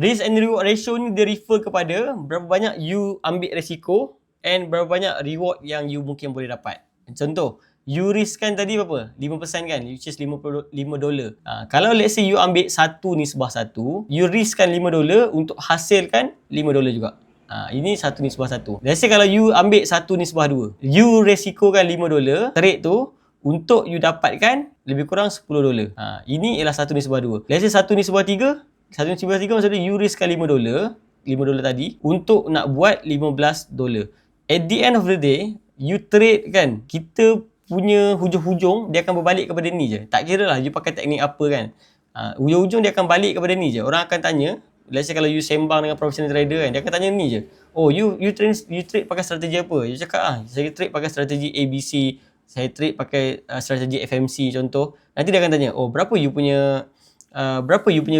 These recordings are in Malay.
Risk and reward ratio ni dia refer kepada berapa banyak you ambil resiko and berapa banyak reward yang you mungkin boleh dapat. Contoh, you risk kan tadi berapa? 5% kan? Which is $5. Kalau let's say you ambil 1:1, you risk kan $5 untuk hasilkan $5 juga. Ini 1:1. Let's say kalau you ambil 1:2, you resikokan $5 trade tu untuk you dapatkan lebih kurang $10. Ini ialah 1:2. Let's say 1:3, maksudnya you riskkan $5 tadi untuk nak buat $15. At the end of the day, you trade kan, kita punya hujung-hujung dia akan berbalik kepada ni je. Tak kira lah you pakai teknik apa kan. Hujung-hujung dia akan balik kepada ni je. Orang akan tanya, let's say kalau you sembang dengan professional trader kan, dia akan tanya ni je. Oh, you trade pakai strategi apa? You cakap saya trade pakai strategi ABC, saya trade pakai strategi FMC contoh. Nanti dia akan tanya, oh berapa you punya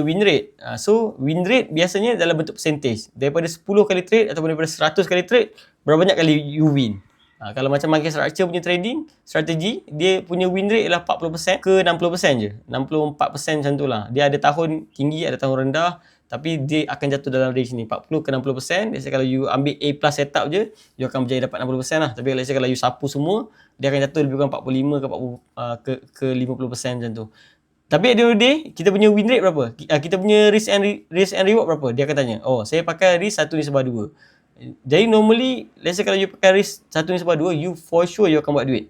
win rate? So win rate biasanya dalam bentuk percentage. Daripada 10 kali trade ataupun daripada 100 kali trade, berapa banyak kali you win? Kalau macam market structure punya trading strategi, dia punya win rate ialah 40% ke 60% je. 64% macam tu lah. Dia ada tahun tinggi, ada tahun rendah, tapi dia akan jatuh dalam range ni 40 ke 60%. Let's say kalau you ambil A plus setup je, you akan berjaya dapat 60% lah. Tapi let's say kalau you sapu semua, dia akan jatuh lebih kurang 45 ke 50% macam tu. Tapi at the end of the day, kita punya win rate berapa? Kita punya risk and reward berapa? Dia akan tanya, oh saya pakai risk 1:2. Jadi normally, let's say kalau you pakai risk 1:2, you for sure you akan buat duit.